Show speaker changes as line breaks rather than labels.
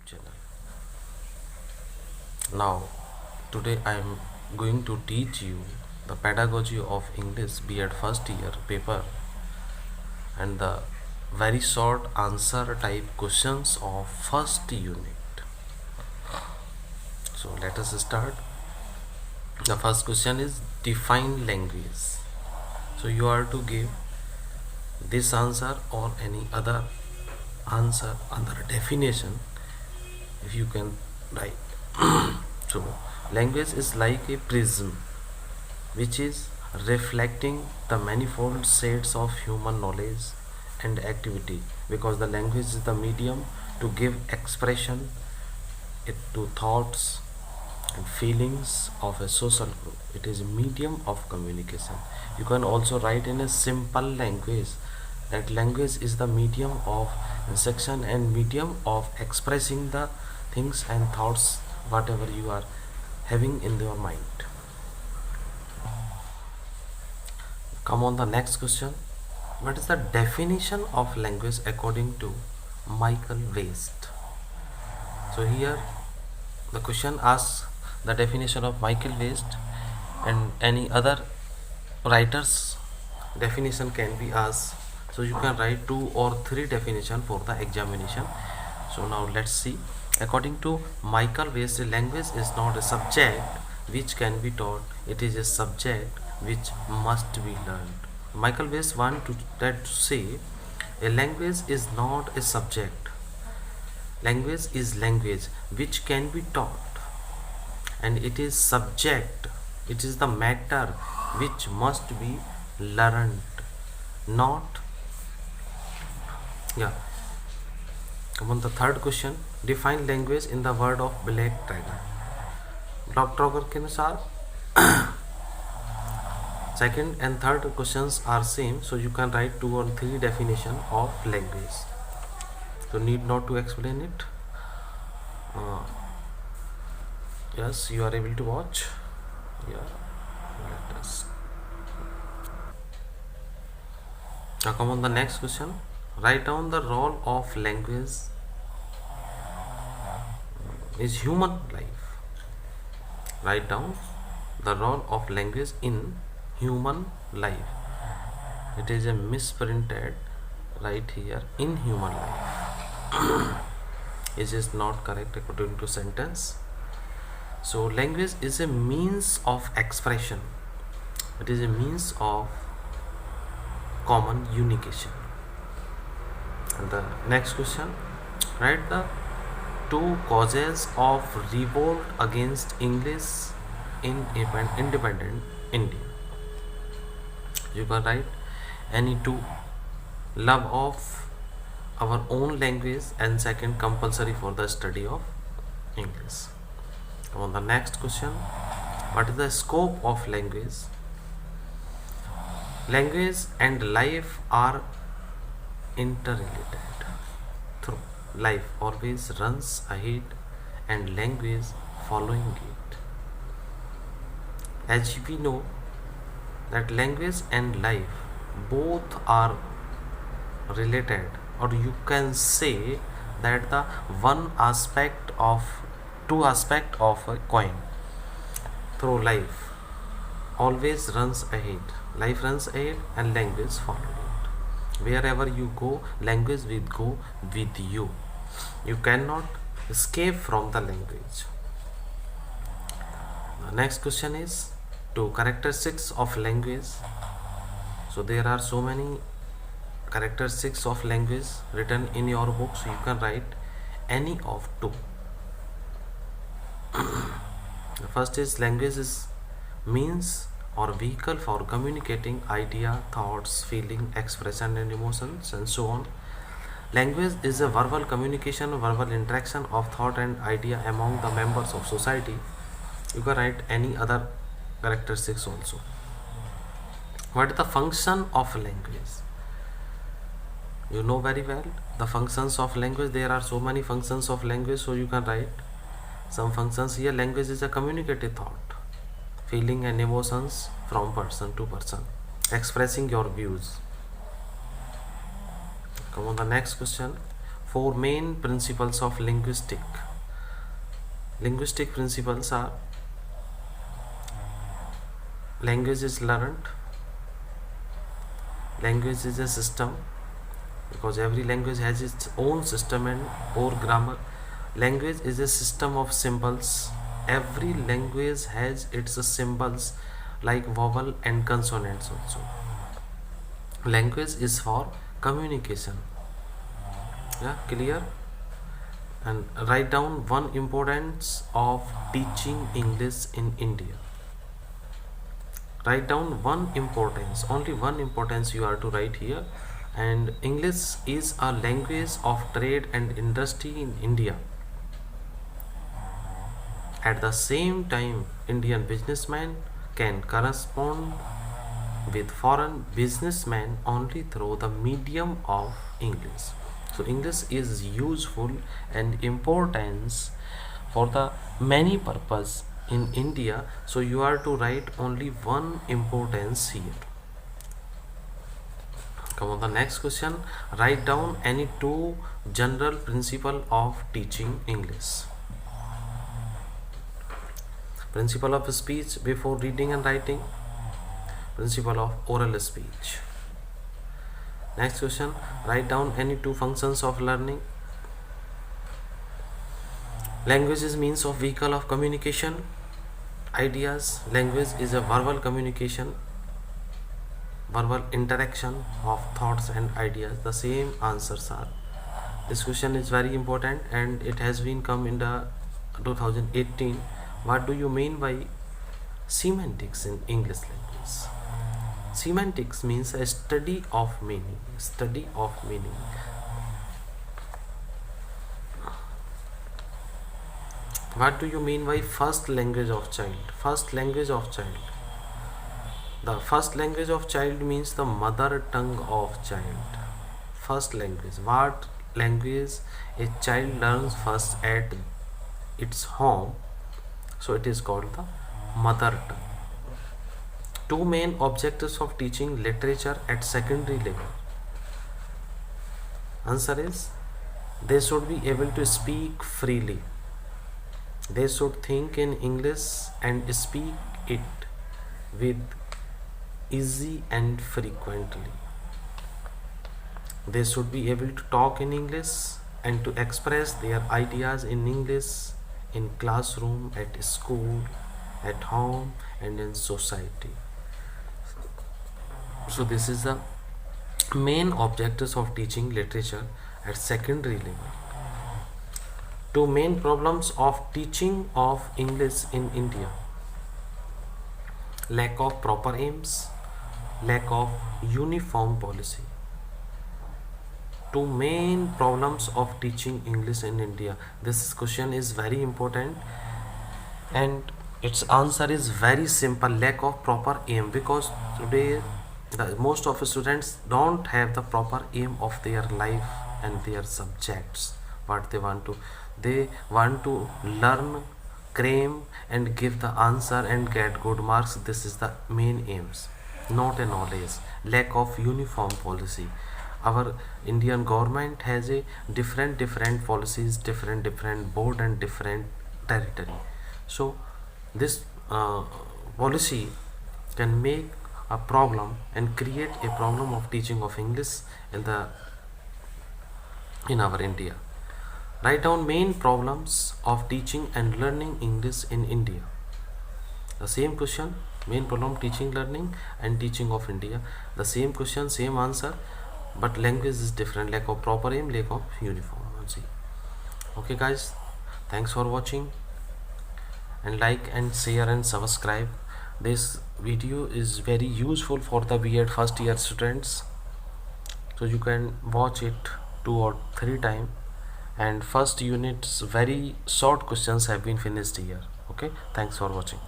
channel. Now, today I am going to teach you the pedagogy of English B.Ed first year paper and the very short answer type questions of first unit. So let us start. The first question is define language. So you are to give this answer or any other answer under definition if you can write. So language is like a prism which is reflecting the manifold shades of human knowledge and activity, because the language is the medium to give expression to thoughts and feelings of a social group. It is a medium of communication. You can also write in a simple language that language is the medium of instruction and medium of expressing the things and thoughts whatever you are having in your mind. Come on the next question. What is the definition of language according to Michael West? So here the question asks the definition of Michael West, and any other writer's definition can be asked. So you can write 2 or 3 definition for the examination. So now let's see. According to Michael West, language is not a subject which can be taught. It is a subject which must be learned. Michael West want to say a language is not a subject. Language is language which can be taught, and it is subject. It is the matter which must be learned, not. Yeah. Come on the third question. Define language in the word of Black Tiger. Doctor Troger के अनुसार second and third questions are same, so you can write 2 or 3 definition of language. So need not to explain it. Yes, you are able to watch. Yeah, let us. Now come on the next question. Write down the role of language is human life. Write down the role of language in human life. It is a misprinted right here, in human life. It is not correct according to sentence. So language is a means of expression. It is a means of common communication. And the next question, write the 2 causes of revolt against English in independent India. You can write any 2: love of our own language, and second, compulsory for the study of English. On the next question, what is the scope of language? Language and life are interrelated. Through life always runs ahead and language following it. As we know that language and life both are related, or you can say that the two aspect of a coin. Through life always runs ahead. Life runs ahead and language follows it. Wherever you go, language will go with you. You cannot escape from the language. The next question is to characteristics of language. So there are so many characteristics of language written in your book, so you can write any of 2. The first is language is means or vehicle for communicating idea, thoughts, feeling, expression and emotions and so on. Language is a verbal communication, verbal interaction of thought and idea among the members of society. You can write any other characteristics also. What is the function of language? You know very well the functions of language. There are so many functions of language, so you can write some functions here. Language is a communicative thought, feeling and emotions from person to person, expressing your views. Come on the next question. four main principles of linguistic. Linguistic principles are: language is learned, language is a system, because every language has its own system and or grammar. Language is a system of symbols. Every language has its symbols like vowel and consonants also. Language is for communication. Yeah, clear? And write down one importance of teaching English in India. Write down one importance, only one importance you are to write here. And English is a language of trade and industry in India. At the same time, Indian businessmen can correspond with foreign businessmen only through the medium of English. So English is useful and importance for the many purpose in India. So you are to write only one importance here. Come on, the next question. Write down any two general principle of teaching English. Principle of speech before reading and writing. Principle of oral speech. Next question. Write down any two functions of learning. Language is means of vehicle of communication. Ideas. Language is a verbal communication, verbal interaction of thoughts and ideas. The same answers are. This question is very important and it has been come in the 2018. What do you mean by semantics in English language? Semantics means a study of meaning. Study of meaning. What do you mean by first language of child? First language of child. The first language of child means the mother tongue of child. First language. What language a child learns first at its home? So it is called the mother tongue. Two main objectives of teaching literature at secondary level. Answer is, they should be able to speak freely. They should think in English and speak it with easy and frequently. They should be able to talk in English and to express their ideas in English in classroom, at school, at home and in society. So this is the main objectives of teaching literature at secondary level. Two main problems of teaching of English in India: lack of proper aims, lack of uniform policy. Two main problems of teaching English in India. This question is very important and its answer is very simple: lack of proper aim. Because today most of the students don't have the proper aim of their life and their subjects. What they want to learn, cram and give the answer and get good marks. This is the main aims, not a knowledge. Lack of uniform policy. Our Indian government has a different policies, different board and different territory. So this policy can make a problem and create a problem of teaching of English in our India. Write down main problems of teaching and learning English in India. The same question, main problem teaching, learning and teaching of India. The same question, same answer, but language is different. Lack of proper aim, lack of uniform. Okay guys, thanks for watching and like and share and subscribe. This video is very useful for the B.Ed first year students, so you can watch it 2 or 3 times, and first unit's very short questions have been finished here. Okay, thanks for watching.